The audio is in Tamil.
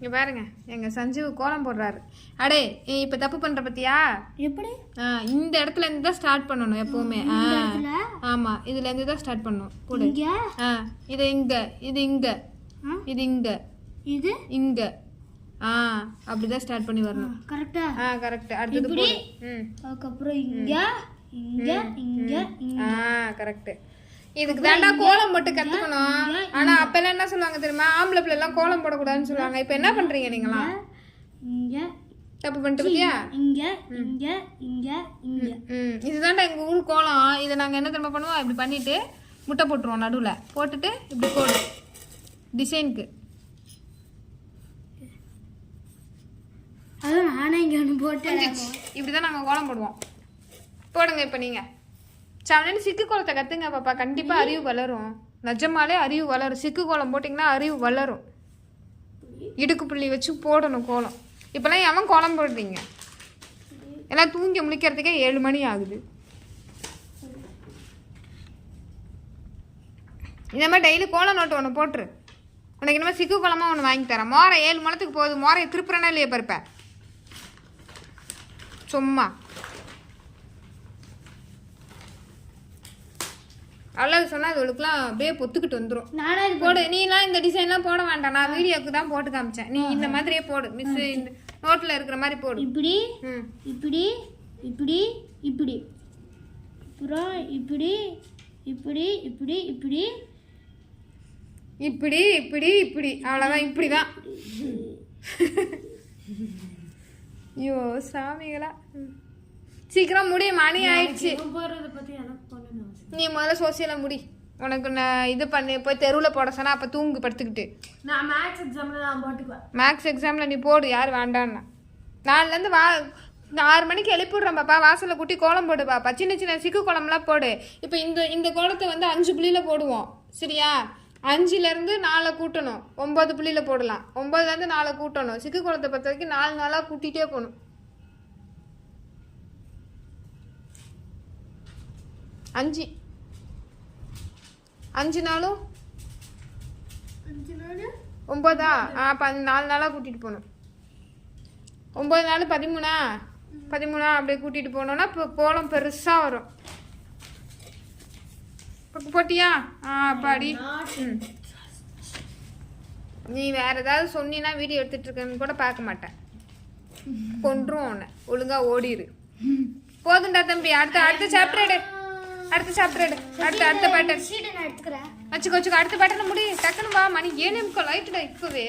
இங்கே பாருங்க எங்கள் சஞ்சீவ் கோலம் போடுறாரு. அடே இப்போ தப்பு பண்ணுற பத்தியா? எப்படி? இந்த இடத்துல இருந்து தான் ஸ்டார்ட் பண்ணணும் எப்போவுமே. ஆமாம், இதுலேருந்து தான் ஸ்டார்ட் பண்ணணும். போடு. இது இங்கே, இது இங்கே, இது இங்கே, இது இங்கே. அப்படிதான் ஸ்டார்ட் பண்ணி வரணும். கரெக்டா? கரெக்ட். அடுத்தது போடு. அதுக்கப்புறம் இங்கே, இங்கே, இங்கே, கரெக்ட். இதுக்கு தாண்டா கோலம் போட்டு கத்துக்கணும். ஆனா அப்ப எல்லாம் என்ன சொல்லுவாங்க தெரியுமா? ஆம்பளை பிள்ளை எல்லாம் கோலம் போடக்கூடாதுன்னு சொல்லுவாங்க. இப்ப என்ன பண்றீங்க நீங்களா? தப்பு பண்ணிட்டு பத்தியா? இதுதான்டா எங்க ஊர் கோலம். இதை நாங்க என்ன தெரியுமா பண்ணுவோம்? இப்படி பண்ணிட்டு முட்டை போட்டுருவோம், நடுவுல போட்டுட்டு இப்படி போடு டிசைனுக்கு. இப்படிதான் நாங்க கோலம் போடுவோம். போடுங்க இப்ப நீங்க. சாவனு சிக்கு கோலத்தை கற்றுங்க பாப்பா, கண்டிப்பாக அறிவு வளரும். நிஜமாலே அறிவு வளரும். சிக்கு கோலம் போட்டிங்கன்னா அறிவு வளரும். இடுக்கு புள்ளி வச்சு போடணும் கோலம். இப்போலாம் எவன் கோலம் போடுறீங்க? எல்லாம் தூங்கி முழிக்கிறதுக்கே 7 மணி ஆகுது. இந்த மாதிரி டெய்லி கோலம் நோட்டு ஒன்று போட்டுரு. உனக்கு இந்த மாதிரி சிக்கு கோலமாக ஒன்று வாங்கி தரேன். மோரை 7 முழத்துக்கு போகுது. மோரையை திருப்புறனா இல்லையே பருப்பேன் சும்மா. அவ்வளவு சொன்னா அதுகளுக்குலாம் அப்படியே பொத்துக்கிட்டு வந்துடும். போடு. நீலாம் இந்த டிசைன்லாம் போட வேண்டாம், நான் வீடியோக்கு தான் போட்டு காமிச்சேன். நீ இந்த மாதிரியே போடு. மிஸ் இந்த நோட்டில் இருக்கிற மாதிரி போடு. இப்படி இப்படி இப்படி இப்படி அப்புறம் இப்படி இப்படி இப்படி இப்படி இப்படி இப்படி இப்படி அவ்வளோதான். இப்படி தான். ஐயோ சாமிகளா, சீக்கிரம் முடி, மணி ஆயிடுச்சு. நீ முதல்ல சோசியலை முடி. உனக்கு நான் இது பண்ணி போய் தெருவில் போட சொன்னா அப்போ தூங்கு படுத்துக்கிட்டு. நான் மேக்ஸ் எக்ஸாமில் நான் போட்டுக்குவேன். மேக்ஸ் எக்ஸாமில் நீ போடு, யார் வேண்டான்னா. 4லேருந்து 6 மணிக்கு எழுப்பிடுறேன் பாப்பா. வாசலில் கூட்டி கோலம் போடு பாப்பா. சின்ன சின்ன சிக்கு கோலம்லாம் போடு. இப்போ இந்த கோலத்தை வந்து 5 புள்ளியில் போடுவோம், சரியா? 5லேருந்து 4 கூட்டணும், 9 புள்ளியில் போடலாம். 9லேருந்து 4 கூட்டணும். சிக்கு கோலத்தை பொறுத்த வரைக்கும் 4 நாளாக கூட்டிகிட்டே போகணும். 5 நாளும் 9ஆ? 4 நாளாக கூட்டிகிட்டு போகணும். 9 நாள் 13ஆ அப்படியே கூட்டிகிட்டு போனோன்னா இப்போ கோலம் பெருசாக வரும். போட்டியா? பாடி. நீ வேற ஏதாவது சொன்னீன்னா வீடியோ எடுத்துட்டு இருக்கேன்னு கூட பார்க்க மாட்டேன். கொன்றும் உன்னை. ஒழுங்கா ஓடிடு. போதுண்டா தம்பி. அடுத்த சாப்டர் எடு. அடுத்த சாப்டர் எடு. அடுத்த பேட்டர்ன் வச்சுக்கோ. அடுத்த பேட்டர்ன் முடி. டக்குன்னு வா. மணி 7 லைட்டுடா இப்பவே.